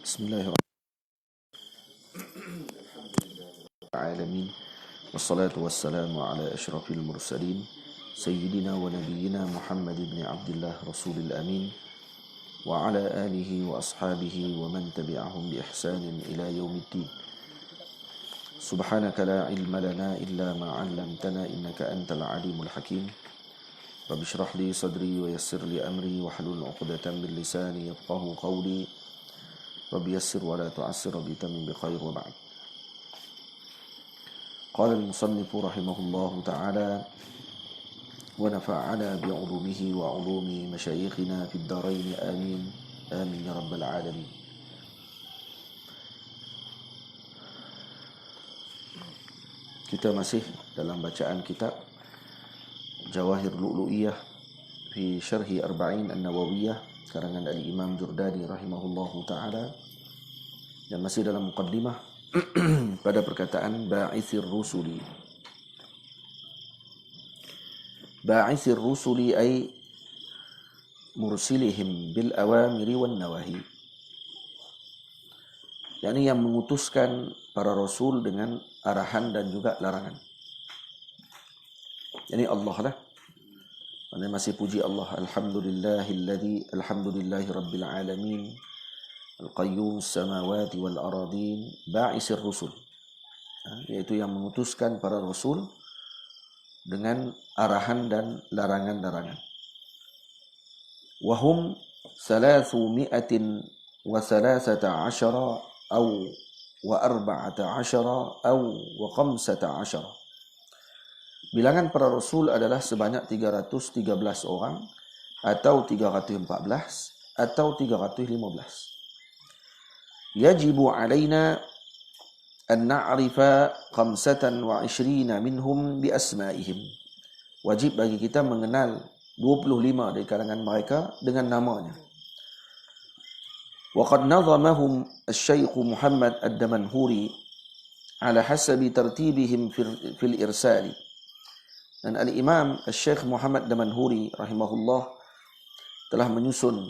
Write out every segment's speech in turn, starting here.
Bismillahirrahmanirrahim. Wassalatu wassalamu ala ashrafil mursalin Sayyidina wa nabiyyina Muhammad ibn Abdullah Rasulil Amin wa ala alihi wa ashabihi wa man tabi'ahum bi ihsanin ila yaumiddin. Subhanaka la ilma lana illa ma 'allamtana innaka antal alimul hakim. Rabbi shrah li sadri wa yassir li amri wa hlul 'uqdatam min lisani yafqahu qawli. Rabbi yassir wa la tu'assir bi tamim bi khair wa ba'd. قال المصنف رحمه الله تعالى ونفعنا بعلومه وعلوم مشايخنا في الدارين آمين آمين يا رب العالمين. Kita masih dalam bacaan kitab Jawahir Lu'lu'iyah fi Syarhi Arba'in An-Nawawiyah karangan Al-Imam Jurdani rahimahullahu ta'ala, dan masih dalam muqaddimah pada perkataan ba'ithir rusuli. Ba'ithir rusuli ay mursilihim bil awamiri wan nawahi, yakni yang mengutuskan para rasul dengan arahan dan juga larangan. Yani Allah lah. Mana masih puji Allah, alhamdulillahi rabbil alamin, al-qayyum samawati wal aradin, ba'isir rusul, yaitu yang mengutuskan para rasul dengan arahan dan larangan-larangan. Wahum 313 aw wa 14 aw wa 15. Bilangan para rasul adalah sebanyak 313 orang atau 314 atau 315. Yajibu alaina an na'rifa 25 minhum bi asma'ihim. Wajib bagi kita mengenal 25 dari kalangan mereka dengan namanya. Wa qad nazamahum asy-syaikh Muhammad ad-Damanhuri ala hasabi tartibihim fil irsali. Dan al-Imam asy-syaikh Muhammad Damanhuri rahimahullah telah menyusun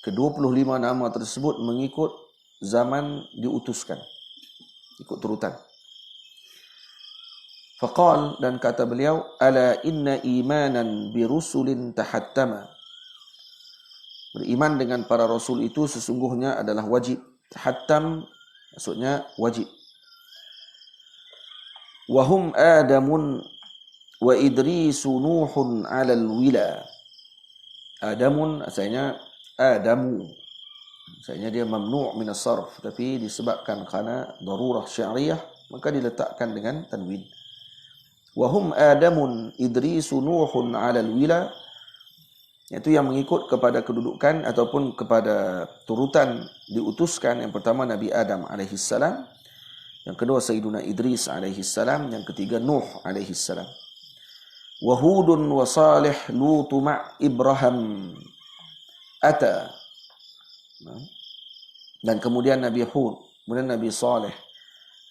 ke-25 nama tersebut mengikut zaman diutuskan, ikut turutan. Faqal, dan kata beliau, ala inna imanan birusulin tahattama. Beriman dengan para rasul itu sesungguhnya adalah wajib. Tahattam maksudnya wajib. Wahum Adamun wa Idrisu Nuhun alal wila. Adamun asalnya Adamu. Asalnya dia mamnu' min as-sarf, tapi disebabkan kerana darurah syariah maka diletakkan dengan tanwin. Wahum Adamun Idrisu Nuhun alal wila, iaitu yang mengikut kepada kedudukan ataupun kepada turutan diutuskan. Yang pertama Nabi Adam alaihi salam, yang kedua Sayyiduna Idris alaihi salam, yang ketiga Nuh alaihi salam. Wa Hudun wa Salih Lutu ma' Ibrahim ata. Dan kemudian Nabi Hud, kemudian Nabi Saleh,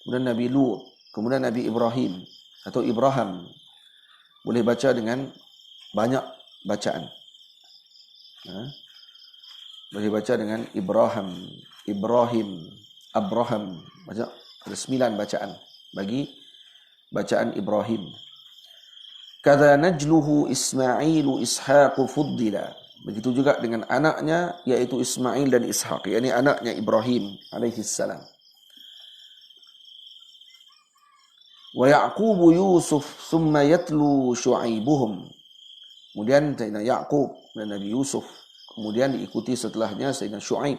kemudian Nabi Lut, kemudian Nabi Ibrahim atau Ibrahim. Boleh baca dengan banyak bacaan. Boleh baca dengan Ibrahim, Abraham. Ada 9 bacaan bagi bacaan Ibrahim. Kadza najluhu Ismailu Ishaqu fuddila. Begitu juga dengan anaknya, yaitu Ismail dan Ishaq, yakni anaknya Ibrahim alaihi salam. Wa Yaqubu Yusuf thumma yatlu Syu'aibuhum. Kemudian Sayyidina Yaqub dan Nabi Yusuf, kemudian diikuti setelahnya Sayyidina Syu'aib.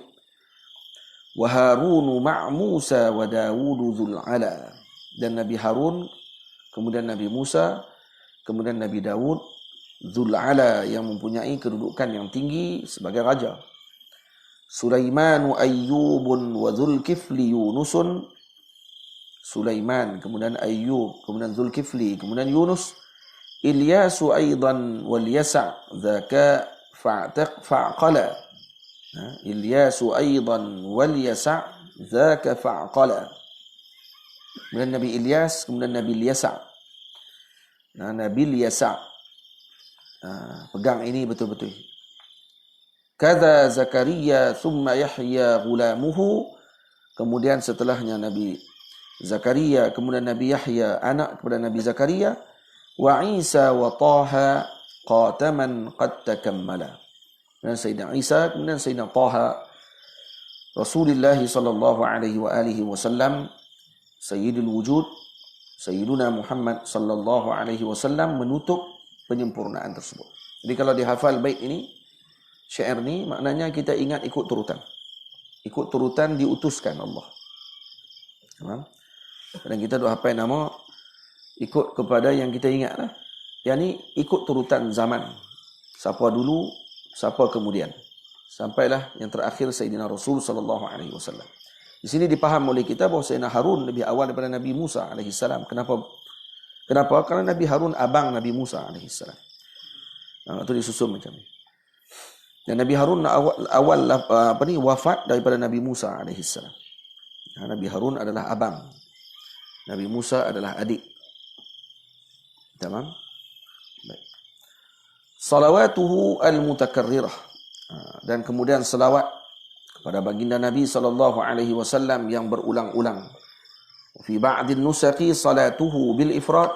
Wa Harunu ma' Musa wa Dawudu dzul ala. Dan Nabi Harun, kemudian Nabi Musa, kemudian Nabi Dawud dzul ala, yang mempunyai kedudukan yang tinggi sebagai raja. Sulaimanu Ayyubun wa Dzulkifli Yunusun. Sulaiman, kemudian Ayyub, kemudian Dzulkifli, kemudian Yunus. Ilyasu aidan wal yasa' dzaka fa'qala. Ilyasu aidan wal yasa' dzaka fa'qala. Kemudian Nabi Ilyas, kemudian Nabi Yasa'. Nabi Yasa'. Pegang ini betul-betul. Kadza Zakaria thumma Yahya ghulamuhu. Kemudian setelahnya Nabi Zakaria, kemudian Nabi Yahya anak kepada Nabi Zakaria, wa Isa wa Taha qataman qad takammala. Dan Sayyidina Isa, kemudian Sayyidina Taha, Rasulullah sallallahu alaihi wa alihi wasallam, Sayyidul Wujud, Sayyiduna Muhammad sallallahu alaihi wasallam menutup penyempurnaan tersebut. Jadi kalau dihafal bait ini, syair ni, maknanya kita ingat ikut turutan. Ikut turutan diutuskan Allah. Faham? Dan kita duk hafal nama, ikut kepada yang kita ingat lah. Yang ni ikut turutan zaman. Siapa dulu, siapa kemudian. Sampailah yang terakhir Sayyidina Rasul sallallahu alaihi wasallam. Di sini dipaham oleh kita bahawa Sayyidina Harun lebih awal daripada Nabi Musa alaihi salam. Kenapa? Kerana Nabi Harun abang Nabi Musa alaihi salam. Itu disusun macam ni. Dan Nabi Harun awal wafat daripada Nabi Musa alaihi salam. Nabi Harun adalah abang. Nabi Musa adalah adik. Tamam? Baik. Salawatuhu al-mutakarrirah. Dan kemudian selawat kepada baginda Nabi sallallahu alaihi wasallam yang berulang-ulang. Fi ba'din nusaqi salatuhu bil ifrad.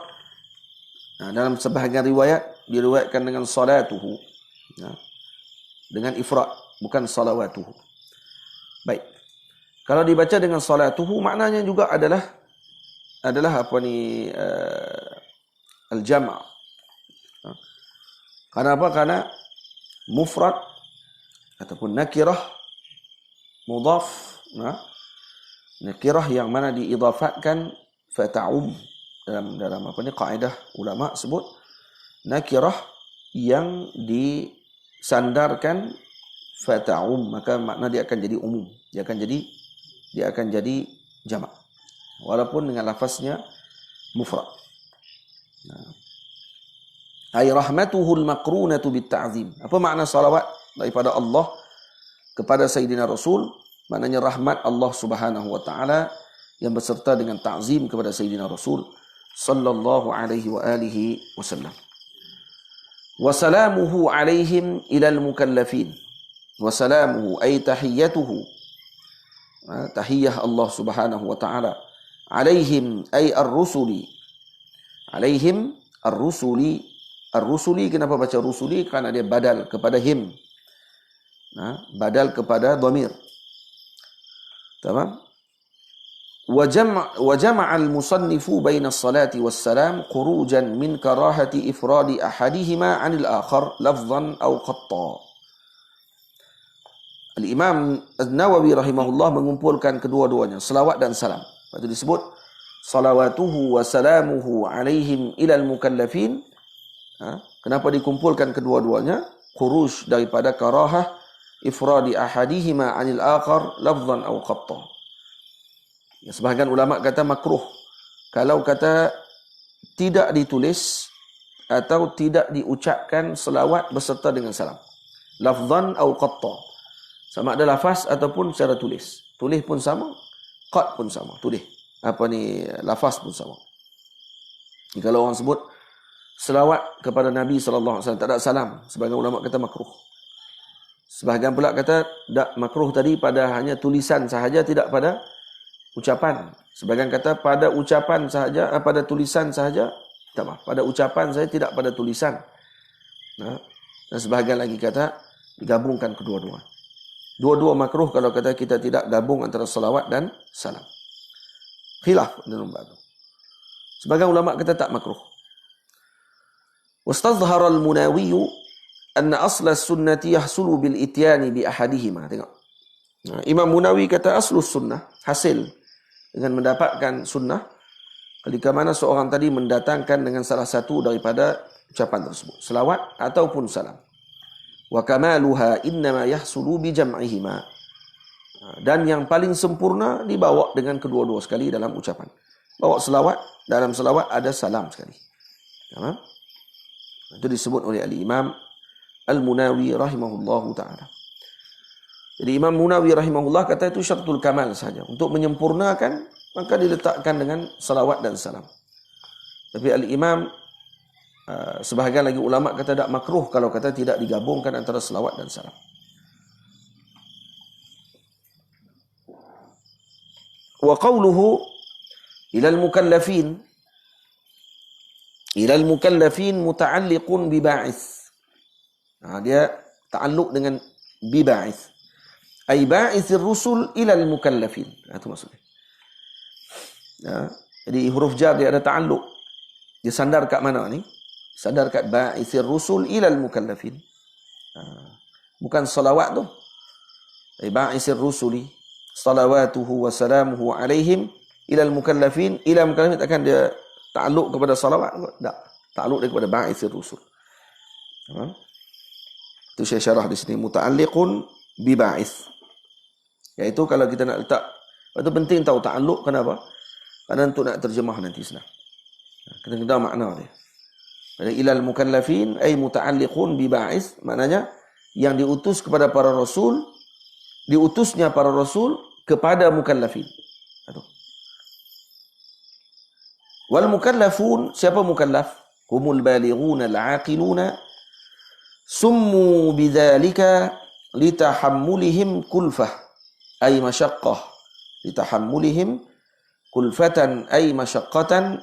Dalam sebahagian riwayat diriwayatkan dengan salatuhu. Dengan ifrad, bukan salawatuhu. Baik. Kalau dibaca dengan salatuhu, maknanya juga adalah al-jama'. Kenapa? Karena mufrad ataupun nakirah mudhaf, nakirah yang mana diidafatkan fata'um, dalam kaedah ulama sebut nakirah yang disandarkan fata'um, maka makna dia akan jadi umum, dia akan jadi jamak walaupun dengan lafaznya mufrad. Ay rahmatuhul maqrunatu bit ta'zim. Apa makna salawat daripada Allah kepada Sayyidina Rasul? Maknanya rahmat Allah Subhanahu wa taala yang berserta dengan ta'zim kepada Sayyidina Rasul sallallahu alaihi wa alihi wasallam. Wa salamuhu alaihim ilal mukallafin. Wa salamuhu ay tahiyyatuhu. Tahiyyah Allah Subhanahu wa taala alaihim ay ar-rusuli. Alaihim ar-rusuli. Ar-rusuli, kenapa baca rusuli? Kerana dia badal kepada him. Badal kepada dhamir. Tamam? وجمع المصنف بين الصلاة والسلام خروجا من كراهة إفراد أحدهما عن الآخر لفظا أو خطا. Al-Imam An-Nawawi rahimahullah mengumpulkan kedua-duanya, salawat dan salam. Itu disebut salawatuhu wa salamuhu alaihim ilal mukallafin. Kenapa dikumpulkan kedua-duanya? Khuruj daripada karahah ifradi ahadihima anil akhar lafzan aw khatta. Sebahagian ulama kata makruh kalau kata tidak ditulis atau tidak diucapkan selawat berserta dengan salam. Lafzan aw qatta. Sama ada lafaz ataupun secara tulis. Tulis pun sama, qat pun sama. Tulis. Lafaz pun sama. Jadi kalau orang sebut selawat kepada Nabi sallallahu alaihi wasallam tak ada salam, sebahagian ulama kata makruh. Sebahagian pula kata tak makruh tadi pada hanya tulisan sahaja, tidak pada ucapan. Sebagian kata pada ucapan sahaja, pada tulisan sahaja, tak apa. Pada ucapan saja, tidak pada tulisan. Dan sebahagian lagi kata digabungkan kedua-dua. Dua-dua makruh kalau kata kita tidak gabung antara salawat dan salam. Khilaf dalam bab. Sebagian ulama kata tak makruh. Wastazhara al-Munawi anna asla as-sunnati yahsulu bil ityani bi ahadihima. Tengok. Imam Munawi kata aslus sunnah, hasil dengan mendapatkan sunnah ketika mana seorang tadi mendatangkan dengan salah satu daripada ucapan tersebut, selawat ataupun salam. Wa kamaluha innama yahsulu bi jam'ihima. Dan yang paling sempurna dibawa dengan kedua-dua sekali dalam ucapan. Bawa selawat, dalam selawat ada salam sekali. Itu disebut oleh al-Imam Al-Munawi rahimahullahu ta'ala. Jadi Imam Munawi rahimahullah kata itu syartul kamal saja. Untuk menyempurnakan, maka diletakkan dengan salawat dan salam. Tapi al-Imam, sebahagian lagi ulama kata tak makruh kalau kata tidak digabungkan antara salawat dan salam. Wa qawluhu ilal mukallafin muta'alliqun bi ba'is. Dia ta'alluq dengan bi ba'is. Ai ba'isir rusul ilal mukallafin. Itu maksudnya. Jadi huruf jar dia ada ta'alluq. Dia sandar kat mana ni? Sandar kat ba'isir rusul ilal mukallafin. Bukan salawat tu. Ai ba'isir rusuli salawatuhu wa salamuhu alaihim ilal mukallafin. Ilal mukallafin takkan dia ta'alluq kepada salawat. Tak. Ta'alluq dia kepada ba'isir rusul. Itu saya syarah di sini. Muta'alliqun bi ba'is. Iaitu kalau kita nak letak. Itu penting tahu ta'alluq. Kenapa? Karena untuk nak terjemah nanti senang. Kena kena makna dia. Pada ilal mukallafin ay muta'alliqun bi ba'is. Maknanya yang diutus kepada para rasul. Diutusnya para rasul kepada mukallafin. Itu. Wal mukallafun, siapa mukallaf? Humul balighuna al-aqiluna summu bidzalika litahammulihim kulfah ay masyaqqah. Litahammulihim kulfatan ay masyaqqatan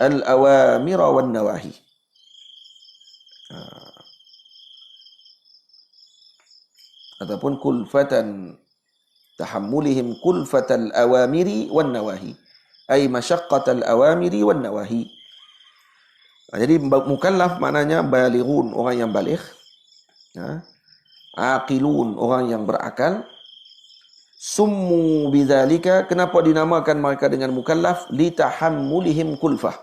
al-awamira wan nawahi. Ataupun kulfatan tahammulihim kulfatal awamiri wan nawahi. Ay masyaqqatal awamiri wan nawahi. Jadi mukallaf maknanya balighun, orang yang baligh. Aqilun, orang yang berakal. Summu bidzalika, kenapa dinamakan mereka dengan mukallaf? Litahammulihim kulfah.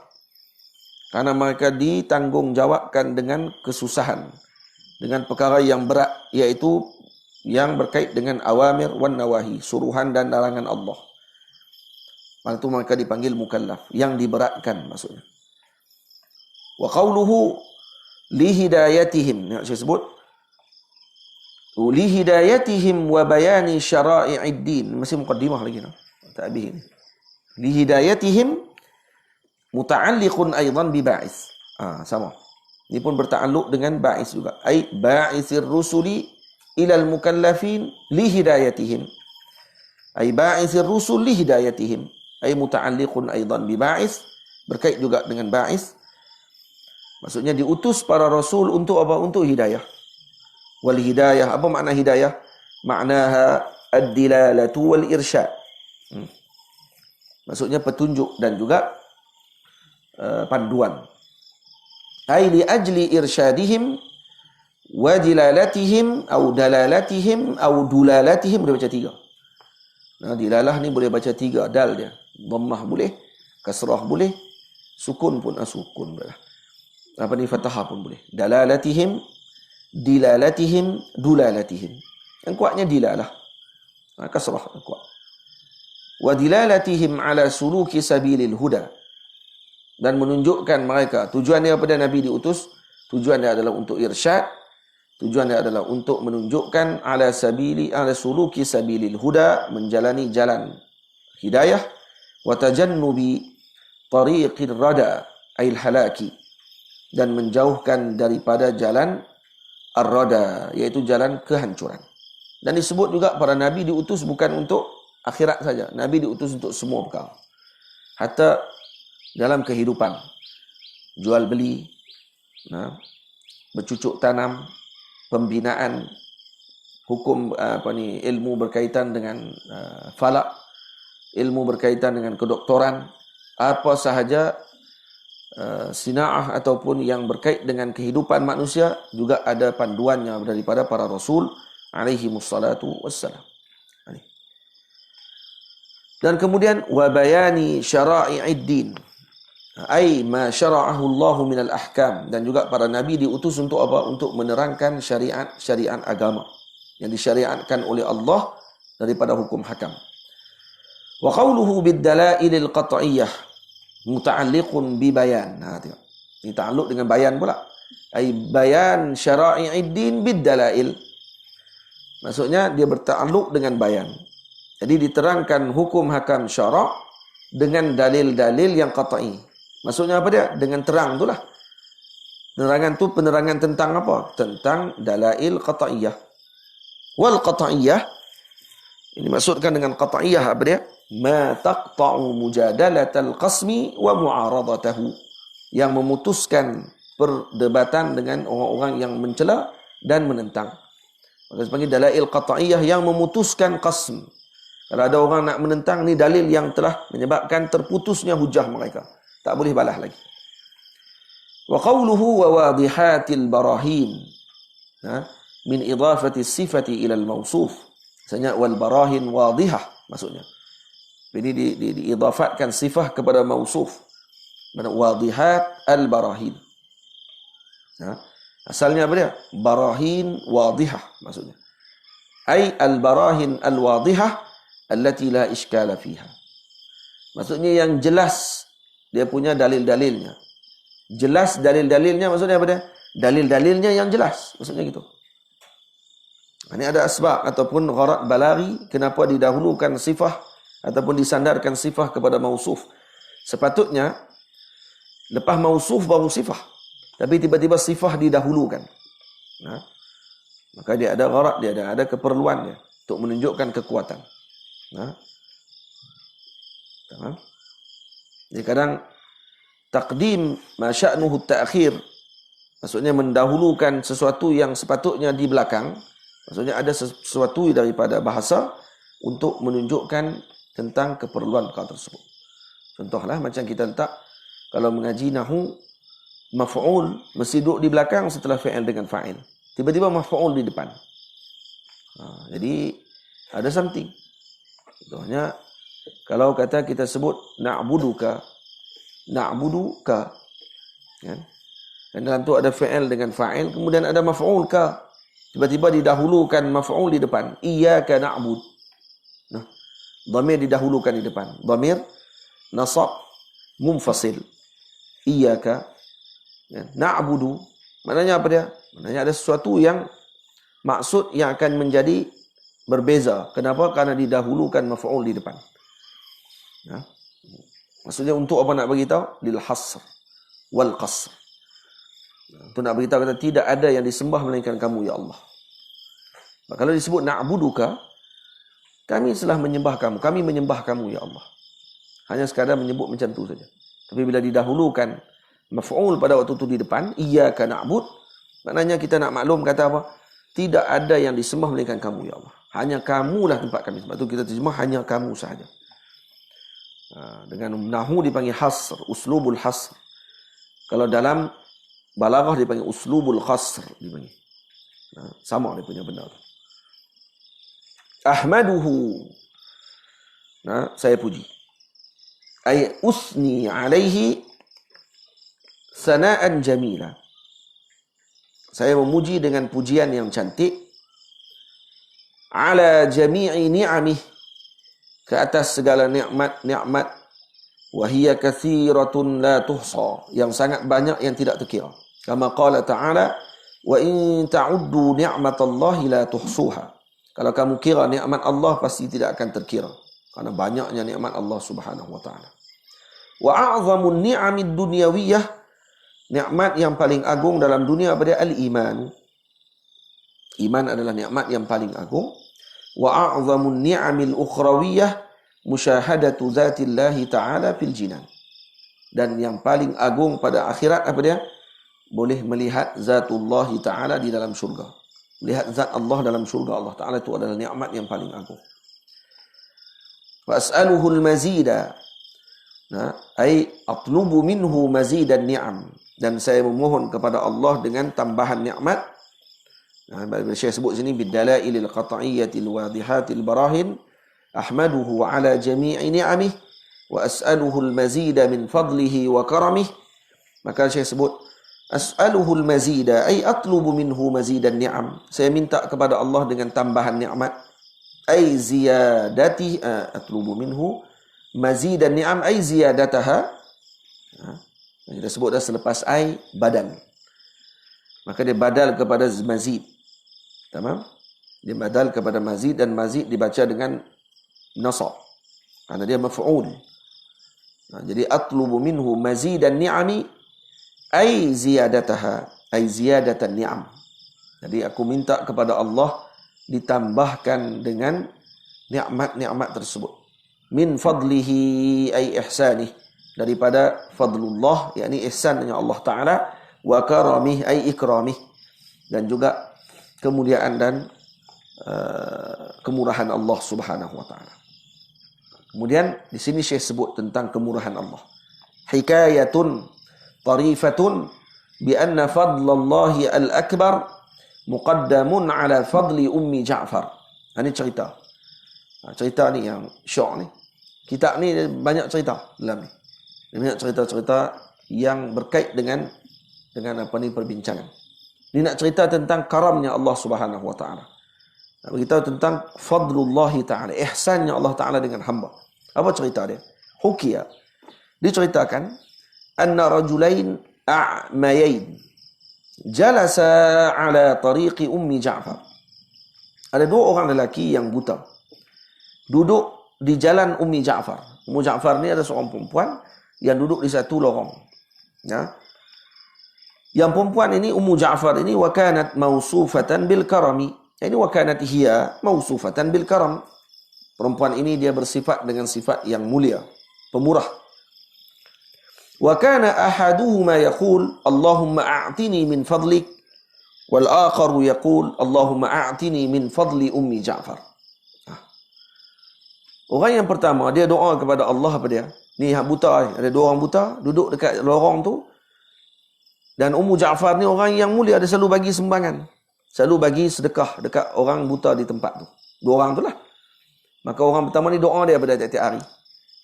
Karena mereka ditanggungjawabkan dengan kesusahan, dengan perkara yang berat, iaitu yang berkait dengan awamir wan nawahi, suruhan dan larangan Allah. Maka itu mereka dipanggil mukallaf, yang diberatkan maksudnya. Wa qawluhu li hidayatihim, nak saya sebut li hidayatihim wa bayani syara'i'id din. Masih muqaddimah lagi no. Tak habis ini. Li hidayatihim muta'alliqun aidan bi ba'is. Sama. Ini pun berta'alluq dengan ba'is juga. Ai ba'isir rusuli ilal mukallafin li hidayatihim. Ai ba'isir rusul li hidayatihim. Ai muta'alliqun aidan bi ba'is, berkait juga dengan ba'is. Maksudnya diutus para rasul untuk apa? Untuk hidayah. Wal hidayah, apa makna hidayah? Maknaha ad-dilalatu wal irsyad. Maksudnya petunjuk dan juga panduan. Ai li ajli irsyadihim wa dilalatihim au dalalatihim au dulalatihim, boleh baca tiga. Dilalah ni boleh baca tiga dal dia. Dhammah boleh, kasrah boleh, sukun pun sukun boleh. Apa ni, fathah pun boleh. Dalalatihim, dilalatihim, dulalatihim. Yang kuatnya dilalah. Kasrah yang kuat. Wa dilalatihim ala suluki sabilil huda. Dan menunjukkan mereka, tujuan dia pada Nabi diutus, tujuan dia adalah untuk irsyad, tujuan dia adalah untuk menunjukkan ala suluki sabilil huda, menjalani jalan hidayah, wa tajannubi tariqir rada ail halaki, dan menjauhkan daripada jalan ar-rada, iaitu jalan kehancuran. Dan disebut juga para nabi diutus bukan untuk akhirat saja. Nabi diutus untuk semua perkara. Hatta dalam kehidupan, jual beli, bercucuk tanam, pembinaan, hukum ilmu berkaitan dengan falak, ilmu berkaitan dengan kedoktoran, apa sahaja sina'ah ataupun yang berkait dengan kehidupan manusia, juga ada panduannya daripada para rasul alaihi mussalatu wassalam. Dan kemudian wa bayani syara'i'id din, ai ma syara'ahu Allah minal ahkam, dan juga para nabi diutus untuk apa? Untuk menerangkan syariat agama yang disyariatkan oleh Allah daripada hukum hakam. Wa qawluhu bid dalailil qat'iyyah muta'alliqun bi bayan. Tengok. Ini ta'alluq dengan bayan pula. Ai bayan syara'i'id din bid dalail. Maksudnya dia berta'alluq dengan bayan. Jadi diterangkan hukum hakam syarak dengan dalil-dalil yang qat'i. Maksudnya apa dia? Dengan terang itulah. Penerangan tu penerangan tentang apa? Tentang dalail qat'iyyah. Wal qat'iyyah Ini maksudkan dengan qat'iyah apa dia? Ma taqta'u mujadalatal qasmi wa mu'aradatahu. Yang memutuskan perdebatan dengan orang-orang yang mencela dan menentang. Maka sebagai dalail qat'iyah yang memutuskan qasm. Kalau ada orang nak menentang, ni dalil yang telah menyebabkan terputusnya hujah mereka. Tak boleh balas lagi. Wa qawluhu wa wadihatil barahin. Min idafati sifati ilal mawsuf. Maksudnya wal barahin wadihah maksudnya. Ini diidafatkan sifah kepada mausuf. Mana wadihat al barahin. Asalnya apa dia? Barahin wadihah maksudnya. Ai al barahin al wadihah allati la iskala fiha. Maksudnya yang jelas dia punya dalil-dalilnya. Jelas dalil-dalilnya maksudnya apa dia? Dalil-dalilnya yang jelas. Maksudnya gitu. Ini ada asbab ataupun gharad balaghi kenapa didahulukan sifah ataupun disandarkan sifah kepada mausuf. Sepatutnya lepas mausuf baru sifah. Tapi tiba-tiba sifah didahulukan. Maka dia ada gharad, dia ada keperluannya untuk menunjukkan kekuatan. Jadi kadang taqdim ma sya'nuhu ta'khir, maksudnya mendahulukan sesuatu yang sepatutnya di belakang. Maksudnya ada sesuatu daripada bahasa untuk menunjukkan tentang keperluan perkara tersebut. Contohlah macam kita letak kalau mengaji nahu, maf'ul mesti duduk di belakang setelah fi'il dengan fa'il. Tiba-tiba maf'ul di depan. Jadi ada something. Contohnya kalau kata kita sebut na'buduka, kan? Dan dalam tu ada fi'il dengan fa'il, kemudian ada maf'ul ka. Tiba-tiba didahulukan maf'ul di depan. Iyyaka na'bud. Dhamir didahulukan di depan. Dhamir nasab munfasil. Iyyaka na'budu. Maknanya apa dia? Maknanya ada sesuatu yang maksud yang akan menjadi berbeza. Kenapa? Karena didahulukan maf'ul di depan. Maksudnya untuk apa nak bagi tahu? Lil hasr wal qasr. Untuk nak beritahu kata tidak ada yang disembah melainkan kamu ya Allah. Kalau disebut na'buduka, kami telah menyembah kamu, kami menyembah kamu ya Allah. Hanya sekadar menyebut macam tu saja. Tapi bila didahulukan maf'ul pada waktu itu di depan, iyyaka na'bud, maknanya kita nak maklum kata apa? Tidak ada yang disembah melainkan kamu ya Allah. Hanya kamulah tempat kami. Sebab tu kita terjemah hanya kamu sahaja. Dengan nahu dipanggil hasr, uslubul hasr. Kalau dalam balaghah dipanggil uslubul khasr dipanggil. Sama dia punya benda tu. Ahmaduhu. Saya puji. Ay usni alaihi sana'an jamila. Saya memuji dengan pujian yang cantik. Ala jami'i ni'amih. Ke atas segala nikmat-nikmat. Wahiyya kathiratun la tuhsa. Yang sangat banyak yang tidak terkira. Kama qala ta'ala. Wa in ta'uddu ni'matallahi la tuhsuha. Kalau kamu kira nikmat Allah pasti tidak akan terkira. Karena banyaknya nikmat Allah Subhanahu wa taala. Wa a'zamun ni'amid dunyawiyah, nikmat yang paling agung dalam dunia pada al-iman. Iman adalah nikmat yang paling agung. Wa a'zamun ni'amil ukhrawiyah musyahadatu dzatillahi ta'ala fil jinan. Dan yang paling agung pada akhirat apa dia? Boleh melihat zatullah ta'ala di dalam syurga. Melihat zat Allah dalam syurga Allah Ta'ala itu adalah nikmat yang paling agung. Wa as'aluhul mazida. Ay atlubu minhu mazidan ni'am. Dan saya memohon kepada Allah dengan tambahan nikmat. Syekh sebut sini bidalailil qat'iyyatil wadihatil barahin. Ahmaduhu ala jami'i ni'amih. Wa as'aluhul mazida min fadlihi wa karamih. Maka Syekh sebut as'aluhul mazida ay atlubu minhu mazidan ni'am. Saya minta kepada Allah dengan tambahan nikmat. Ay ziyadati atlubu minhu mazidan ni'am ay ziyadataha. Kita sebut dah selepas ay badal. Maka dia badal kepada mazid. Tamam? Dia badal kepada mazid dan mazid dibaca dengan nasab. Karena dia maf'ul. Jadi atlubu minhu mazidan ni'ami ay ziyadataha, ay ziyadatan ni'am. Jadi aku minta kepada Allah ditambahkan dengan nikmat-nikmat tersebut. Min fadlihi ay ihsanih, daripada fadlullah, yakni ihsannya Allah Ta'ala, wa karamih ay ikramih, dan juga kemuliaan dan kemurahan Allah Subhanahu wa Ta'ala. Kemudian di sini Syekh sebut tentang kemurahan Allah. Hikayatun tarifatun bi anna fadlallahi al-akbar muqaddamun ala fadli ummi Ja'far. Ini cerita. Cerita ni yang syok ni. Kitab ni banyak cerita dalam ni. Banyak cerita-cerita yang berkait dengan apa ni perbincangan. Ini nak cerita tentang karamnya Allah Subhanahu wa Ta'ala. Nak beritahu tentang fadlullahi ta'ala, ihsannya Allah Ta'ala dengan hamba. Apa cerita dia? Hukiya. Diceritakan, anna rajulain a'mayain jalasa ala tariqi ummi Ja'far. Ada dua orang lelaki yang buta duduk di jalan Ummi Ja'far. Ummu Ja'far ni ada seorang perempuan yang duduk di satu lorong. Ya. Yang perempuan ini, Ummu Ja'far ini, wa kanat mausufatan bil karami. Ini wa kanat hiya mausufatan bil karam. Perempuan ini dia bersifat dengan sifat yang mulia, pemurah. Wa kana ahaduhuma yaqul Allahumma a'tini min fadlik, wal akharu yaqul Allahumma a'tini min fadli ummi Ja'far. Orang yang pertama dia doa kepada Allah, apa dia? Ni hak buta, ada dua orang buta duduk dekat lorong tu. Dan Ummu Ja'far ni orang yang mulia, dia selalu bagi sumbangan, selalu bagi sedekah dekat orang buta di tempat tu. Dua orang tu lah. Maka orang pertama ni doa dia pada tiap-tiap hari.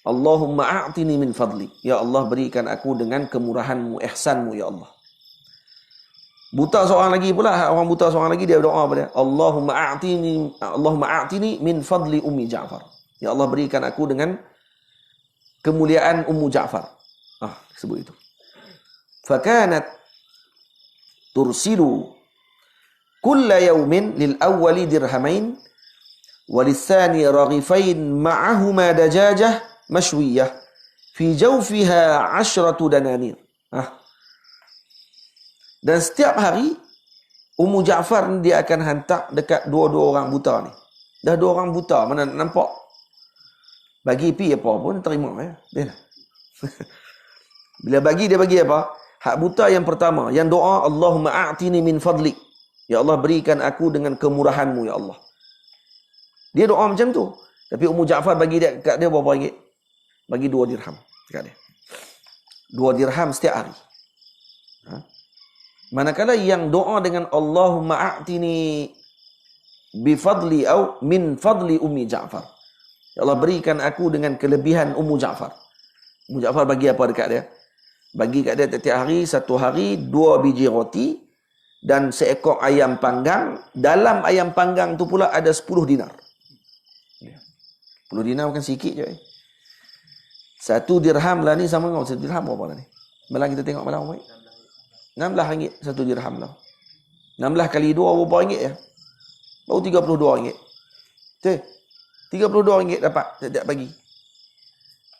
Allahumma a'tini min fadli. Ya Allah, berikan aku dengan kemurahanmu, ihsanmu, ya Allah. Buta seorang lagi pula, orang buta seorang lagi dia doa pada Allahumma a'tini min fadli ummi Ja'far. Ya Allah, berikan aku dengan kemuliaan Ummu Ja'far. Sebut itu. Fakanat tursilu kulla yawmin lil awwali dirhamain walithani raghifain ma'ahuma dajajah mashwiyah fi jawfiha 10 dananir. Dan setiap hari Ummu Ja'far dia akan hantar dekat dua-dua orang buta ni. Dah dua orang buta, mana nampak bagi pi apa pun terima ya. Dia lah. Bila bagi, dia bagi apa? Hak buta yang pertama, yang doa Allahumma a'tini min fadlik. Ya Allah, berikan aku dengan kemurahanmu, ya Allah. Dia doa macam tu. Tapi Ummu Ja'far bagi dia kat dia berapa ringgit? Bagi 2 dirham dekat dia. 2 dirham setiap hari. Manakala yang doa dengan Allahumma a'tini bi fadli au min fadli ummi Ja'far. Ya Allah, berikan aku dengan kelebihan Ummu Ja'far. Ummu Ja'far bagi apa dekat dia? Bagi kat dia setiap hari, satu hari 2 biji roti dan seekor ayam panggang. Dalam ayam panggang tu pula ada 10 dinar. 10 dinar bukan sikit je. 1 dirham lah ni sama dengan 1 dirham berapa lah ni? Malam kita tengok malam baik. 16 ringgit 1 dirham lah. 16 kali 2 berapa ringgit ya? Baru 32 ringgit. Betul? 32 ringgit dapat setiap pagi.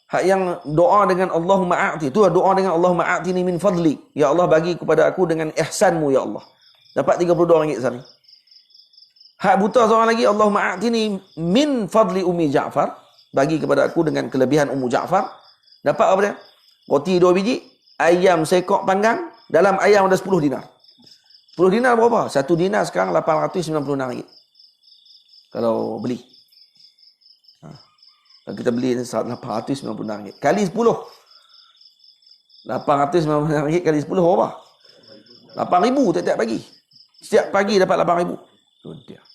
Hak yang doa dengan Allahumma a'ti, tu doa dengan Allahumma a'tini min fadli. Ya Allah, bagi kepada aku dengan ihsanmu, ya Allah. Dapat 32 ringgit sehari. Hak buta seorang lagi, Allahumma a'tini min fadli ummi Ja'far. Bagi kepada aku dengan kelebihan Ummu Ja'far. Dapat apa dia? Roti 2 biji, ayam seekor panggang, dalam ayam ada 10 dinar. 10 dinar berapa? 1 dinar sekarang 896 ringgit. Kalau beli. Kalau kita beli 896 ringgit. Kali 10. 896 ringgit kali 10 berapa? 8,000 tiap-tiap pagi. Setiap pagi dapat 8,000. Itu dia.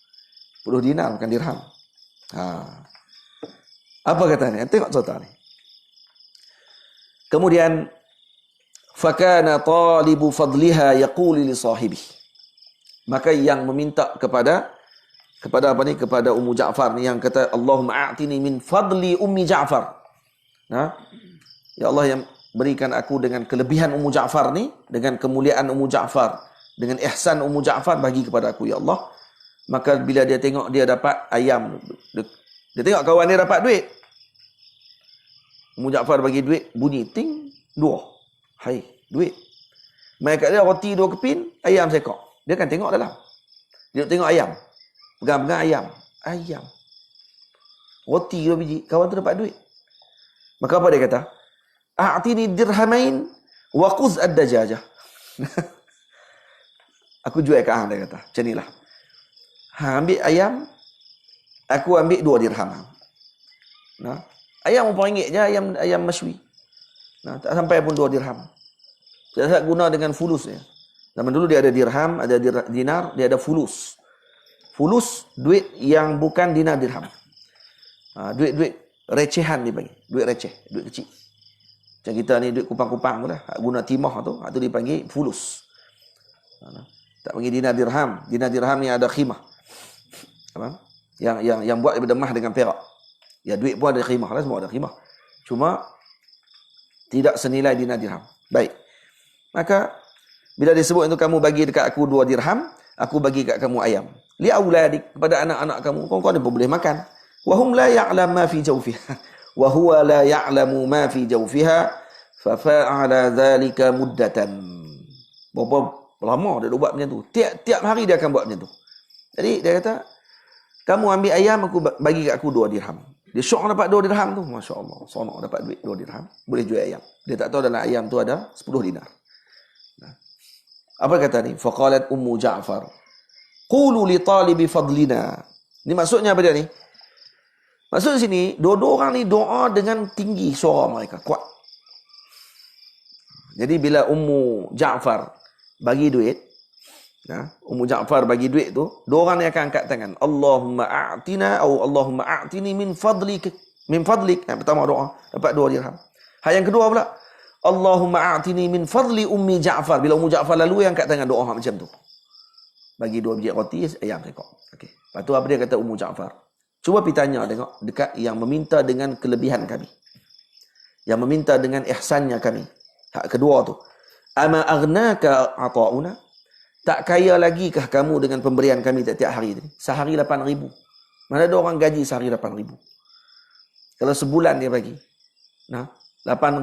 10 dinar bukan dirham. Apa katanya? Tengok cerita ni. Kemudian fakana talibu fadliha yaqulu li sahibi. Maka yang meminta kepada apa ni, kepada Ummu Ja'far ni, yang kata Allahumma a'tini min fadli ummi Ja'far. Ya Allah, yang berikan aku dengan kelebihan Ummu Ja'far ni, dengan kemuliaan Ummu Ja'far, dengan ihsan Ummu Ja'far, bagi kepada aku, ya Allah. Maka bila dia tengok dia dapat ayam, dia tengok kawan dia dapat duit. Ummu Ja'far bagi duit, bunyi ting 2. Hai, duit. Mai kat dia roti 2 kepin, ayam seekor. Dia kan tengok dalam. Dia tengok ayam. Pegang-pegang ayam. Ayam. Roti 2 biji. Kawan tu dapat duit. Maka apa dia kata? A'tini dirhamain wa quz ad-dajajah. Aku jual kat hang, dia kata. Macam inilah. Hang ambil ayam, aku ambil 2 dirham. Nah, ayam RM4 je, ayam masywi. Nah, tak sampai pun 2 dirham. Saya guna dengan fulus ya. Zaman dulu dia ada dirham, ada dinar, dia ada fulus. Fulus duit yang bukan dinar dirham. Duit-duit recehan dipanggil. Duit receh, duit kecil. Macam kita ni duit kupang-kupang tu lah. Guna timah tu, itu dipanggil fulus. Tak panggil dinar dirham. Dinar dirham ni ada khimah. Apa? Yang buat daripada emas dengan perak. Ya, duit pun ada khimah lah, semua ada khimah. Cuma tidak senilai dinar dirham. Baik. Maka bila disebut itu kamu bagi dekat aku 2 dirham, aku bagi kat kamu ayam. Li auladik, kepada anak-anak kamu, kau ni pun boleh makan. Wa hum la ya'lam ma fi jawfiha. Wa huwa la ya'lamu ma fi jawfiha fa fa'ala dhalika muddatan. Berapa lama dia buat macam tu? Tiap hari dia akan buat macam tu. Jadi dia kata, kamu ambil ayam, aku bagi kat aku 2 dirham. Dia syok dapat 2 dirham tu. Masya Allah. Sonok dapat duit 2 dirham. Boleh jual ayam. Dia tak tahu dalam ayam tu ada 10 dinar. Apa kata ni? Faqalat Ummu Ja'far, qulu li talibi fadlina. Ni maksudnya apa dia ni? Maksud sini, dua-dua orang ni doa dengan tinggi suara mereka, kuat. Jadi bila Ummu Ja'far bagi duit, Ummu Ja'far bagi duit tu, dua orang ni akan angkat tangan. Allahumma a'tina atau Allahumma a'tini min fadlik. Min fadlik. Yang pertama doa, dapat 2 dirham. Yang kedua pula, Allahumma a'tini min fadli Ummi Ja'far. Bila Ummu Ja'far lalu, yang angkat tangan doa macam tu. Bagi 2 biji roti, ayam sekok. Okey. Lepas tu apa dia kata Ummu Ja'far? Cuba pergi tanya tengok dekat yang meminta dengan kelebihan kami. Yang meminta dengan ihsannya kami. Hak kedua tu. Ama aghnaka ata'una? Tak kaya lagikah kamu dengan pemberian kami tiap-tiap hari tadi? Sehari 8,000. Mana ada orang gaji sehari 8,000? Kalau sebulan dia bagi. 8,000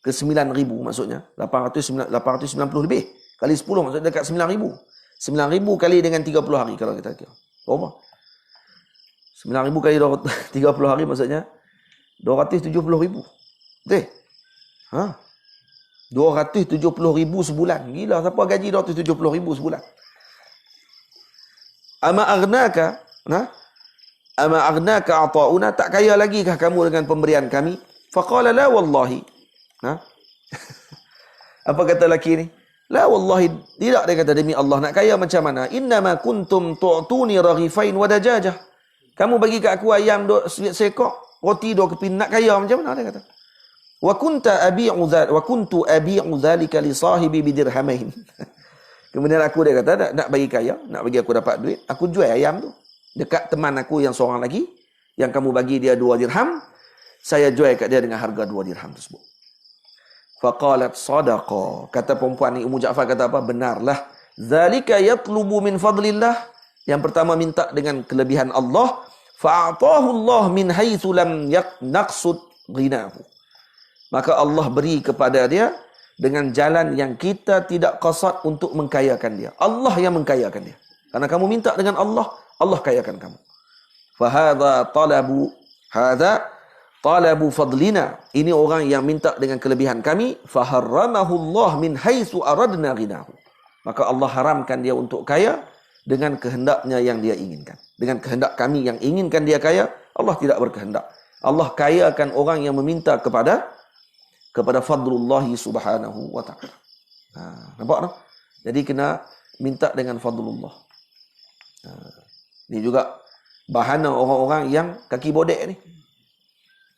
ke 9,000 maksudnya. 890 lebih. Kali 10 maksudnya dekat 9,000. 9,000 kali dengan 30 hari kalau kita kira. Berapa? 9,000 kali 30 hari maksudnya 270,000. Betul? 270,000 sebulan. Gila, siapa gaji 270,000 sebulan? Ama aghnaka, ama aghnaka ata'una? Tak kaya lagi kah kamu dengan pemberian kami? Faqala la wallahi. Apa kata lelaki ni? La wallahi, tidak, dia kata demi Allah, nak kaya macam mana? Innama kuntum tu'tuni raghifain wa dajajah. Kamu bagi kat aku ayam 2 seekor, roti 2 keping, nak kaya macam mana, dia kata. Wa kuntu abi'u dhalika li sahibi bidirhamain. Kemudian aku, dia kata, nak bagi kaya, nak bagi aku dapat duit, aku jual ayam tu dekat teman aku yang seorang lagi, yang kamu bagi dia 2 dirham, saya jual kat dia dengan harga 2 dirham tersebut. Faqalat sadaqa. Kata perempuan ni, Ummu Ja'far kata apa? Benarlah. Zalika yatlubu min fadlillah. Yang pertama minta dengan kelebihan Allah. Fa'atahu Allah min haitsu lam naqsud ghinahu. Maka Allah beri kepada dia dengan jalan yang kita tidak qasad untuk mengkayakan dia. Allah yang mengkayakan dia. Karena kamu minta dengan Allah, Allah kayakan kamu. Fahadha talabu fadlina. Ini orang yang minta dengan kelebihan kami. Faharramahu Allah min haitsu aradna ghinahu. Maka Allah haramkan dia untuk kaya dengan kehendaknya yang dia inginkan. Dengan kehendak kami yang inginkan dia kaya, Allah tidak berkehendak. Allah kayakan orang yang meminta kepada fadlullah subhanahu wa ta'ala. Nampak tak? Jadi kena minta dengan fadlullah. Ini juga bahana orang-orang yang kaki bodek ni.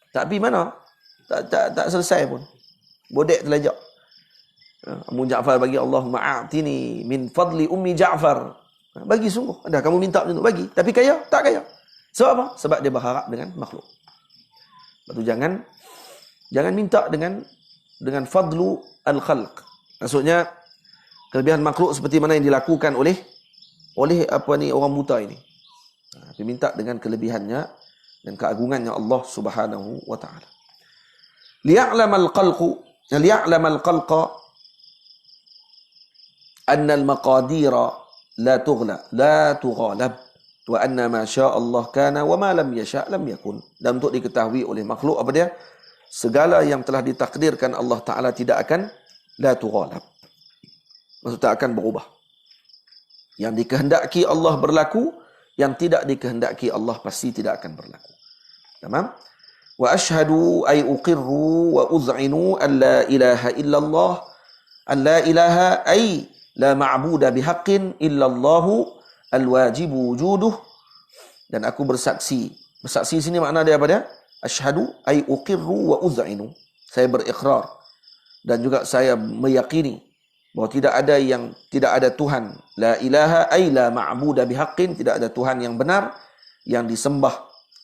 Tapi mana? Tak selesai pun. Bodek terlajak. Ummu Ja'far bagi, Allahumma a'tini min fadli Ummi Ja'far. Bagi sungguh. Ada kamu minta macam tu, bagi. Tapi kaya? Tak kaya. Sebab apa? Sebab dia berharap dengan makhluk. Lepas tu jangan minta dengan fadlu al-khalq. Maksudnya kelebihan makhluk seperti mana yang dilakukan oleh orang buta ini. Dia minta dengan kelebihannya dan keagungannya Allah Subhanahu wa taala. Liya'lamal khalqa anna al-maqadira la tughlab. Wa anna ma syaa Allah kana wa ma lam yasha' lam yakun. Dan untuk diketahui oleh makhluk apa dia? Segala yang telah ditakdirkan Allah Taala tidak akan la tughalab. Maksud tak akan berubah. Yang dikehendaki Allah berlaku, yang tidak dikehendaki Allah pasti tidak akan berlaku. Tamam? Wa ashhadu ay uqirru wa uz'inu an la ilaha illallah, an la ilaha ay la ma'buda bihaqqin illallahu al-wajibu wujuduh. Dan aku bersaksi. Bersaksi sini makna dia apa dia? Ashhadu ay uqirru wa uz'inu. Saya berikrar dan juga saya meyakini bahawa tidak ada Tuhan. La ilaha ay la ma'buda bihaqqin, tidak ada Tuhan yang benar, yang disembah,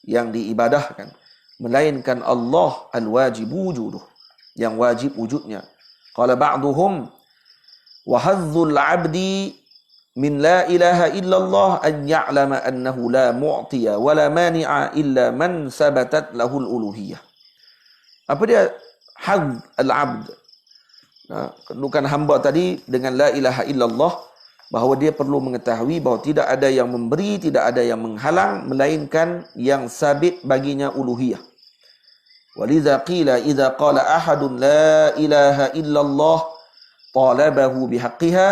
yang diibadahkan, melainkan Allah al-wajibu wujuduh, yang wajib wujudnya. Qala ba'duhum wa hazzul 'abdi min la ilaha illallah an ya'lama annahu la mu'tiya wa la mani'a illa man sabatat lahul uluhiyah. Apa dia hadzul 'abd? Kedudukan hamba tadi dengan la ilaha illallah, bahawa dia perlu mengetahui bahawa tidak ada yang memberi, tidak ada yang menghalang, melainkan yang sabit baginya uluhiyah. Walidha qila idza qala ahadun la ilaha illallah talabahu bihaqqiha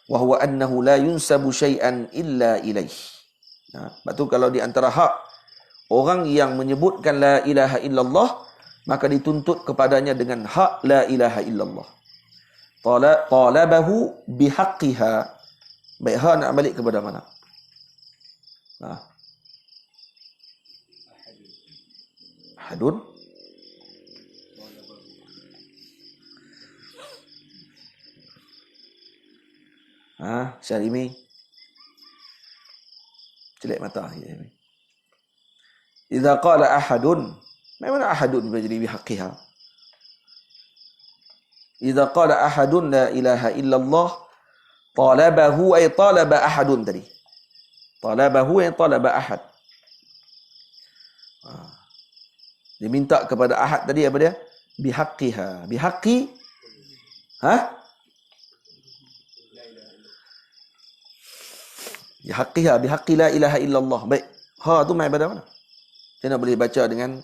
wa huwa annahu la yunsabu syai'an illa ilaih. Sebab tu kalau di antara hak orang yang menyebutkan la ilaha illallah, maka dituntut kepadanya dengan hak la ilaha illallah. Talabahu bihaqqiha. Baik, ha nak balik kepada mana? Ahadun. Syarimi. Celak mata. Idza qala ahadun. Mana ahadun jadi bihaqqiha? Idza qala ahadun la ilaha illallah talabahu ay talaba ahadun tadi. Talabahu ay talaba ahad. Diminta kepada ahad tadi apa dia? Bihaqqiha. Bihaqqi bihaqqiha, bihaqqi la ilaha illallah. Baik. Ha tu mai pada mana? Saya nak boleh baca dengan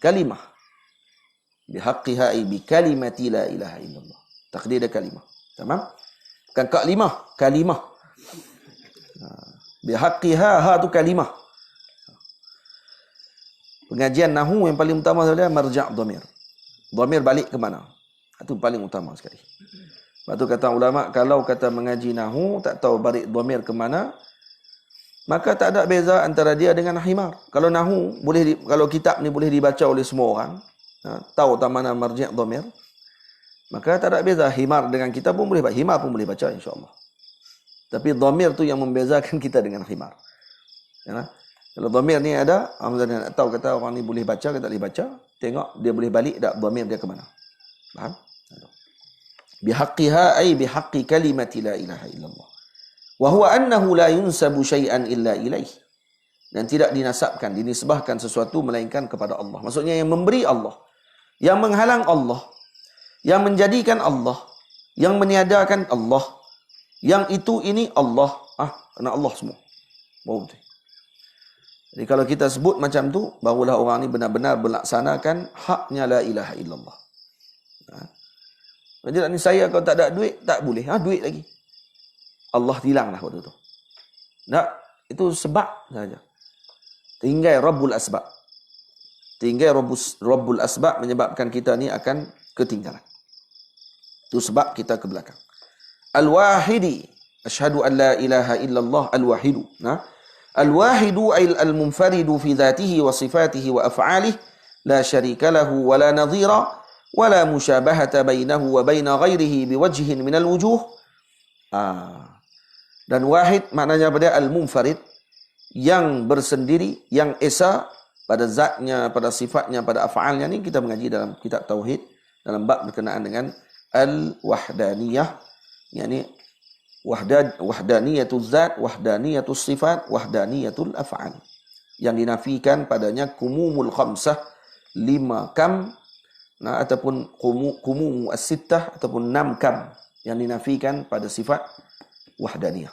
kalimah. Bihaqqiha ay bi kalimati la ilaha illallah. Takdir dia kalimah. Tamam? Bukan kalimah, kalimah. Bihaqqiha, ha tu kalimah. Pengajian nahwu yang paling utama adalah marja' dhamir. Dhamir balik ke mana? Itu paling utama sekali. Sebab tu kata ulama, kalau kata mengaji nahwu tak tahu balik dhamir ke mana, maka tak ada beza antara dia dengan himar. Kalau nahwu kalau kitab ni boleh dibaca oleh semua orang, tahu tak mana marji' dhamir, maka tak ada beza. Himar dengan kita pun boleh baca, himar pun boleh baca insya-Allah. Tapi dhamir tu yang membezakan kita dengan himar. Ya, kalau dhamir ni ada, nak tahu kata orang ni boleh baca ke tak boleh baca, tengok dia boleh balik tak dhamir dia ke mana. Faham? Bihaqqiha ay bihaqqi kalimati la ilaha illallah. Wa huwa annahu la yunsabu syai'an illa ilaih. Dan tidak dinasabkan, dinisbahkan sesuatu melainkan kepada Allah. Maksudnya yang memberi Allah, yang menghalang Allah, yang menjadikan Allah, yang meniadakan Allah, yang itu ini Allah. Kena Allah semua. Baru betul. Jadi kalau kita sebut macam tu, barulah orang ni benar-benar melaksanakan haknya la ilaha illallah. Jadi ni saya kalau tak ada duit, tak boleh. Duit lagi. Allah hilanglah waktu tu. Tak, itu sebab saja. Tinggal Rabbul Asbab. Tinggal Rabbul Asbab menyebabkan kita ni akan ketinggalan. Itu sebab kita ke belakang. Al-Wahidi. Asyhadu an la ilaha illallah al-Wahidu. Al-Wahidu ay al-munfaridu fi dhatihi wa sifatihi wa af'alihi. La syarika lahu wa la nadhira. Wa la musyabahata bainahu wa baina ghairihi biwajhin minal wujuh. Dan wahid maknanya pada al-munfarid, yang bersendiri, yang esa pada zatnya, pada sifatnya, pada af'alnya. Ni kita mengaji dalam kitab tauhid dalam bab berkenaan dengan al-wahdaniyah, yakni wahdaniyatul zat, wahdaniyatul sifat, wahdaniyatul af'al. Yang dinafikan padanya kumumul khamsah, 5 kam, ataupun kumu as-sittah, ataupun 6 kam yang dinafikan pada sifat wahdaniyah.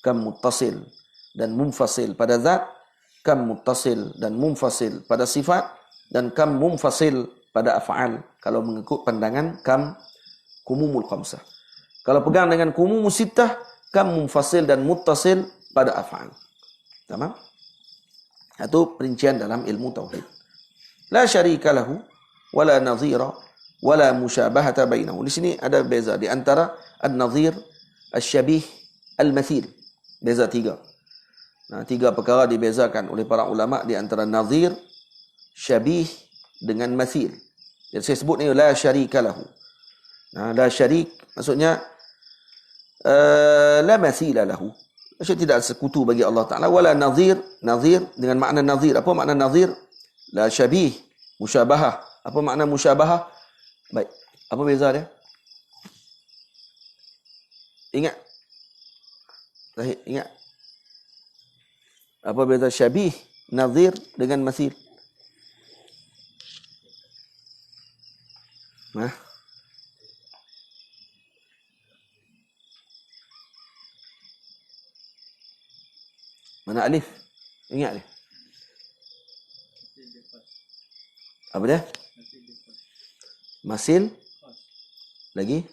Kam muttasil dan munfasil pada zat, kam muttasil dan munfasil pada sifat, dan kam munfasil pada af'al. Kalau mengikut pandangan kam kumumul khamsah. Kalau pegang dengan kumumul sittah, kam munfasil dan muttasil pada af'al. Tamam? Itu perincian dalam ilmu tauhid. La syarika lahu wala nadhira wala musyabahata bainahu. Di sini ada beza di antara an-nadhir, asy-syabih, al-mathil. Beza tiga. Nah, tiga perkara dibezakan oleh para ulama di antara nadhir, syabih dengan mathil. Jadi saya sebut ni la syarika lahu. Nah, la syarik maksudnya la mathila lahu. Maksudnya tidak sekutu bagi Allah Ta'ala. Wala nadhir, nadhir dengan makna nadhir. Apa makna nadhir? La syabih, musyabahah. Apa makna musyabahah? Baik, apa beza dia? Ingat? Zahid, ingat? Apa beza syabih, nadhir dengan mathil? Nah. Mana alif? Ingat dia? Apa dia? Masil? Lagi?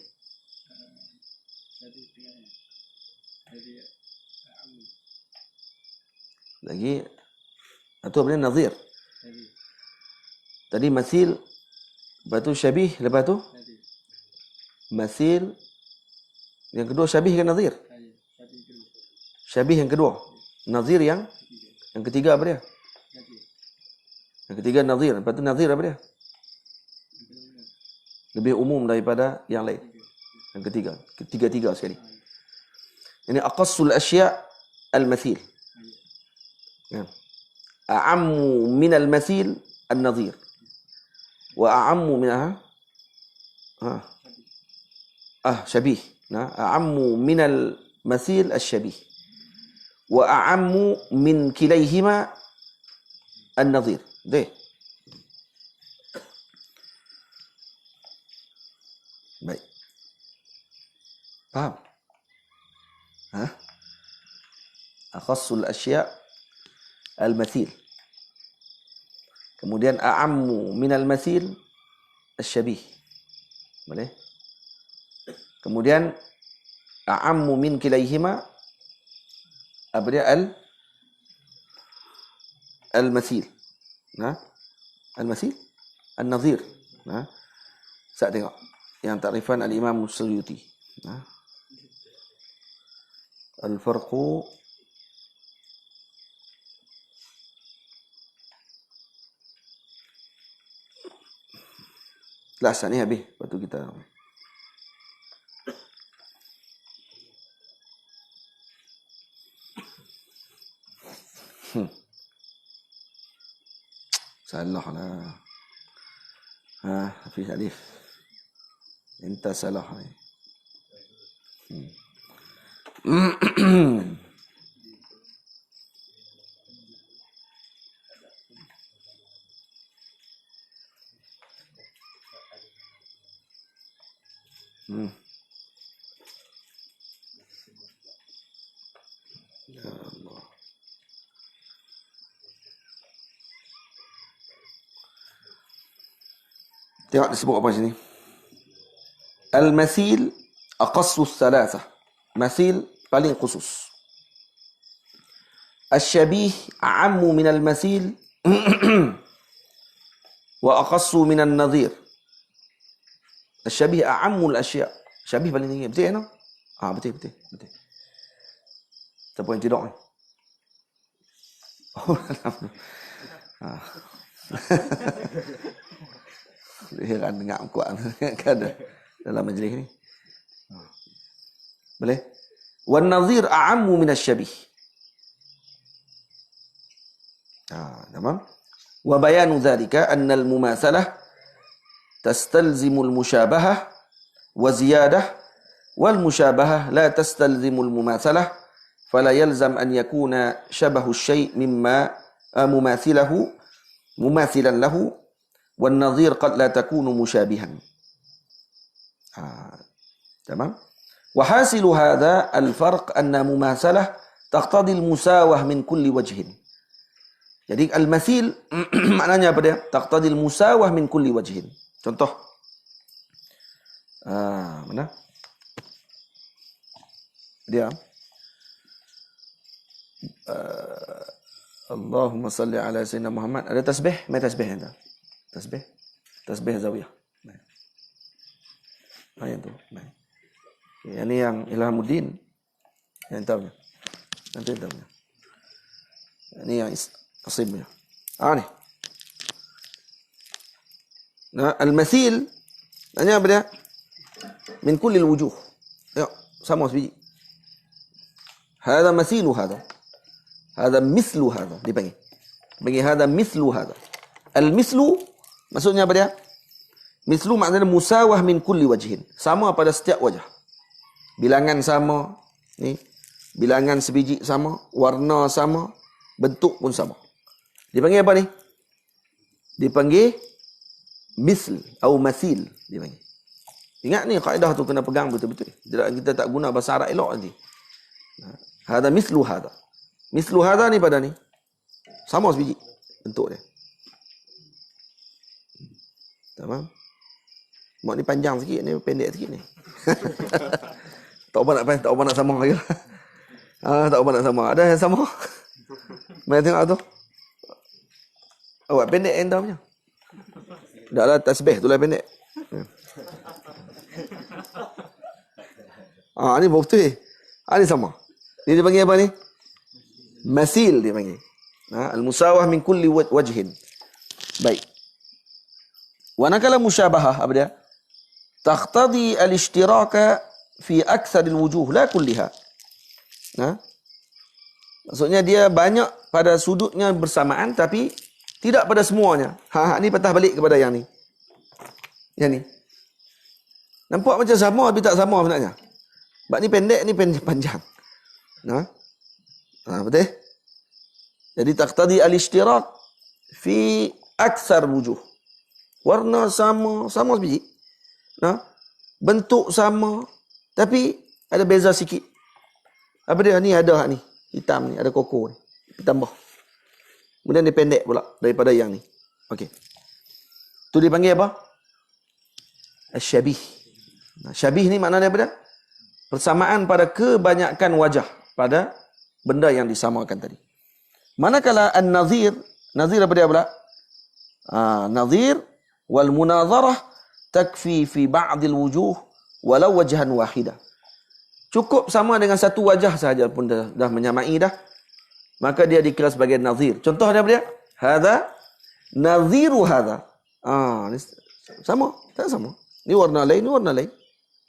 Lagi? Atau apa dia? Nazir? Tadi masil, lepas tu syabih, lepas tu? Masil, yang kedua syabih kan nazir? Syabih yang kedua. Nazir yang ketiga apa dia? Yang ketiga nazir. Lepas tu nazir apa dia? Lebih umum daripada yang lain. Yang ketiga. Tiga-tiga sekali. Ini aqassul asya' al-mathil. Ya. A'ammu min al-mathil al-nazir. Wa a'ammu min syabih. Nah, a'ammu min al-mathil al-syabih. Wa a'ammu min kilayhima an-nadhir. Deh. Baik. Faham? Akhassul asya' al-mathil. Kemudian a'ammu min al-mathil al-syabih. Boleh? Kemudian a'ammu min kilayhima apa dia? Al-mathil. Nah, al-mathil, an-nadhir. Nah, saya tengok yang takrifan al-Imam Suyuti. Nah, al-farqu lasan ni habis, lepas tu kita salah lah. Hafiz Alif. Entah salah ni. Ya Allah. Tengok disebut apa sini. Al-mathil aqassus thalathah. Mathil paling khusus. Asy-syabih a'ammu min al-mathil wa aqassu min an-nadhir. Asy-syabih a'ammu al-asya'. Syabih paling tinggi. Betul ya, no? Betul. Siapa yang tidak ni? Oh, heran dengar kuat kan ada dalam majlis ni. Boleh? Wan nadhir a'ammu min asy-syabih. Tamam. Wa bayanu dzalika anna al-mumatsalah tastalzimu al-musyabahah wa ziyadah wal musyabahah la tastalzimu al-mumatsalah fala yalzam an yakuna shabahu asy-syai' mimma mumathilan lahu wan nadhir qad la takunu musyabihan. Tamam? Wa hasilu hadha al-farq anna mumathalah taqtadi al-musawah min kulli wajhin. Jadi al-mathil maknanya apa dia? Taqtadi al-musawah min kulli wajhin. Contoh. Mana? Dia. Allahumma salli ala sayyidina Muhammad. Ada tasbih? Mai tasbih ada. Tasbih. Tasbih zawiyah. Yang tu. Ini yang Ilhamuddin yang tahunya. Nanti tahunya. Ini yang Asimnya. Ni. Nah, al-mathil nanya apa dia? Min kulli al-wujuh. Ya, sama sebiji. Hada mathilu hada. Hada mithlu hada dipanggil. Bagi hada mithlu hada. Al-mithlu maksudnya apa dia? Mithlu maknanya musawah min kulli wajhin. Sama pada setiap wajah. Bilangan sama, ni. Bilangan sebiji sama, warna sama, bentuk pun sama. Dipanggil apa ni? Dipanggil misl atau mathil dipanggil. Ingat ni kaedah tu kena pegang betul-betul. Kita tak guna bahasa Arab elok nanti. Hada mislu hada. Mislu hada ni pada ni. Sama sebiji bentuk dia. Tamam? Mak ni panjang sikit ni, pendek sikit ni. Tak apa nak sama lagi. Tak apa nak sama. Ada yang sama? Mari tengok tu. Awak pendek enda punya. Dah lah tasbih tu lah pendek. Ni betul. Ni sama. Ni dia panggil apa ni? Mathil dia panggil. Al-musawah min kulli wajhin. Baik. Wa nakala musyabahah apa dia? Taqtadi al-ishtiraka fi akthar al-wujuh la kulliha. Maksudnya dia banyak pada sudutnya bersamaan tapi tidak pada semuanya. Ni patah balik kepada yang ni. Yang ni. Nampak macam sama tapi tak sama sebenarnya. Sebab ni pendek, ni panjang. Betul? Jadi taqtadi al-ishtirak fi akthar wujuh. Warna sama sebiji. Bentuk sama tapi ada beza sikit. Apa dia? Ni ada ni. Hitam ni, ada koko ni. Ditambah. Kemudian dia pendek pula daripada yang ni. Okey. Tu dipanggil apa? Syabih. Syabih ni maknanya apa dia? Persamaan pada kebanyakan wajah pada benda yang disamakan tadi. Manakala an-nadhir, nadhir apa dia pula? Nadhir wal munadharah takfi fi ba'd al-wujuh walau wajhan wahida. Cukup sama dengan satu wajah sahaja pun dah menyamai dah. Maka dia dikira sebagai nazir. Contohnya apa dia? Hadha naziru hadha. Ni sama, tak sama. Ni warna lain, ni warna lain.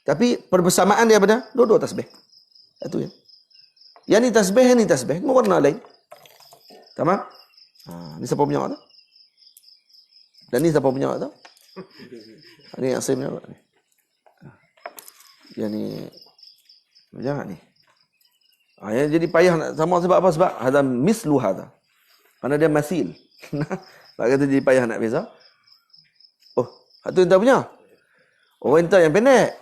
Tapi perbersamaan dia apa dia? Dua-dua tasbih. Itu ya. Yang ni tasbih, yang ni tasbih. Ni warna lain. Tamam? Ni siapa punya tu? Dan ni siapa punya tu? Ni Asim punya. Yang ni jangan ni. Yang jadi payah nak sama sebab apa? Sebab hadha mislu hadha. Kerana dia mathil. Sebab kata jadi payah nak beza. Oh, itu entah punya. Oh, entah yang pendek.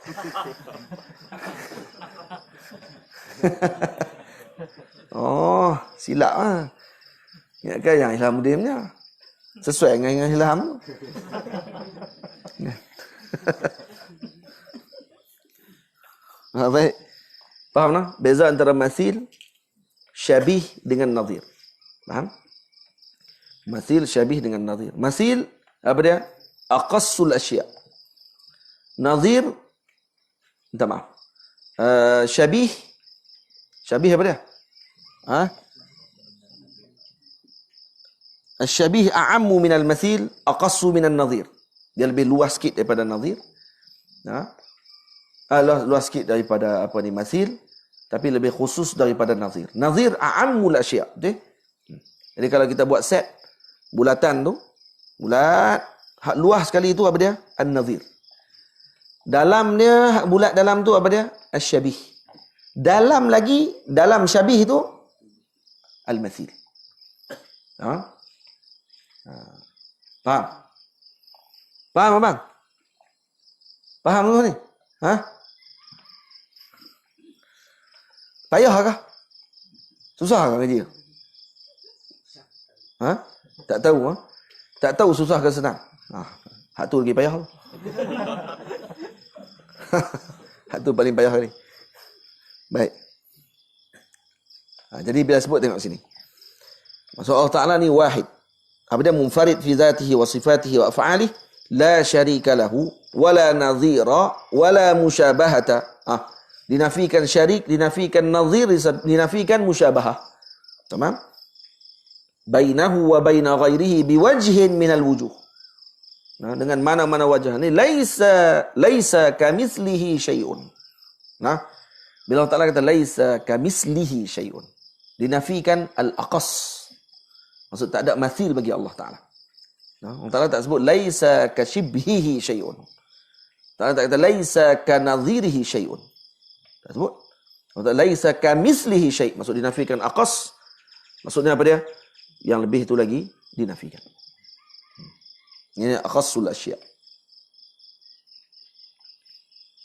Oh, silap lah. Ingatkan yang Ilhamuddin punya. Sesuai dengan Ilham tu. Baik. Faham tak? Beza antara mathil, syabih dengan nazir. Faham? Mathil, syabih dengan nazir. Mathil, apa dia? Aqassul asya'. Nazir, minta maaf. Syabih, syabih apa dia? Syabih a'ammu minal mathil, aqassu minal nazir. Dia lebih luas sikit daripada nazir. Luas sikit daripada apa ni mathil, tapi lebih khusus daripada nazir. Nazir a'ammul asya', betul? Jadi kalau kita buat set bulatan tu, bulat luas sekali itu apa dia? An-nazir. Dalam dia bulat dalam tu apa dia? Asy-syabih. Dalam lagi, dalam syabih itu al-mathil. Faham? Faham abang? Faham tu ni? Payahkah? Susah kah ngaji? Ha? Tak tahu. Ha? Tak tahu susah ke senang? Hak tu lagi payah. Hak tu paling payah ni. Baik. Jadi bila sebut tengok sini. Maksud Allah Ta'ala ni wahid. Apa dia? Munfarid fi zatihi wa sifatihi wa af'alih. La syarika lahu. Wala nazira. Wala musyabahata. Dinafikan syarik. Dinafikan nazir. Dinafikan musyabahah. Tamam? Bainahu wa baina ghairihi biwajhin minal wujuh. Nah, dengan mana-mana wajah ni. Laisa kamithlihi syai'un. Nah, bila Allah Ta'ala kata laisa kamislihi syai'un, dinafikan al-aqas. Maksud tak ada mathil bagi Allah Ta'ala. Allah Ta'ala tak sebut laisa kashibhihi syai'un. Allah tak kata laisa kanadhirihi syai'un. Tak sebut. Allah Ta'ala laisa kamislihi syai'. Maksud dinafikan aqas. Maksudnya apa dia? Yang lebih itu lagi dinafikan. Ini aqasul asya'.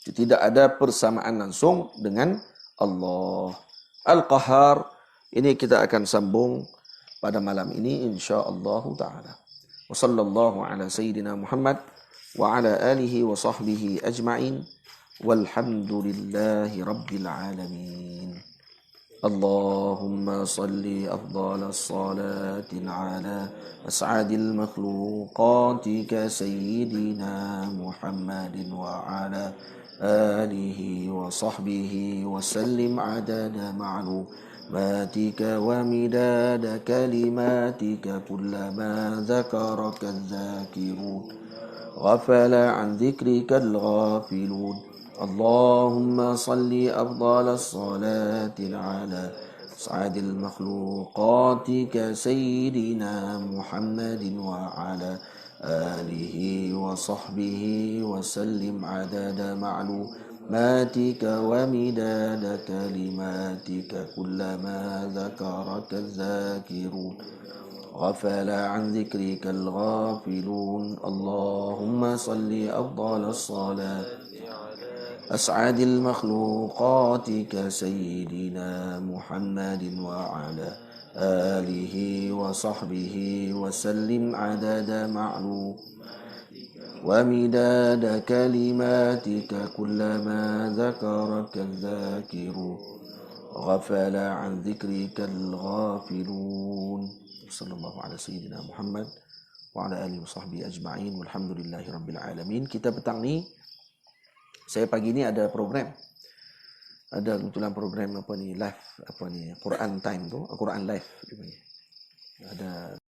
Tidak ada persamaan langsung dengan Allah. Al-Qahhar, ini kita akan sambung pada malam ini insya-Allah taala. Wa sallallahu ala sayyidina Muhammad wa ala alihi wa sahbihi ajma'in. Walhamdulillahi rabbil alamin. Allahumma salli afdalas salatin ala as'adil makhluqatika sayyidina Muhammadin wa ala آله وصحبه وسلم عدد معلوماتك ومداد كلماتك كلما ذكرك الذاكرون غفل عن ذكرك الغافلون اللهم صل أفضل الصلاة على أسعد المخلوقات كسيدنا محمد وعلى آله وصحبه وسلم عدد معلوماتك ومداد كلماتك كلما ذكرك الذاكرون غفل عن ذكرك الغافلون اللهم صل أفضل الصلاة أسعد المخلوقات كسيدنا محمد وعلى آله وصحبه وسلم عدد معلوم ومداد كلماتك كلما ذكرك الذاكرون غفل عن ذكرك الغافلون صلى الله على سيدنا محمد وعلى آله وصحبه أجمعين والحمد لله رب العالمين. Kita petang ni, saya pagi ni ada program. Ada kebetulan program live Quran time tu, Quran live dia panggil. Ada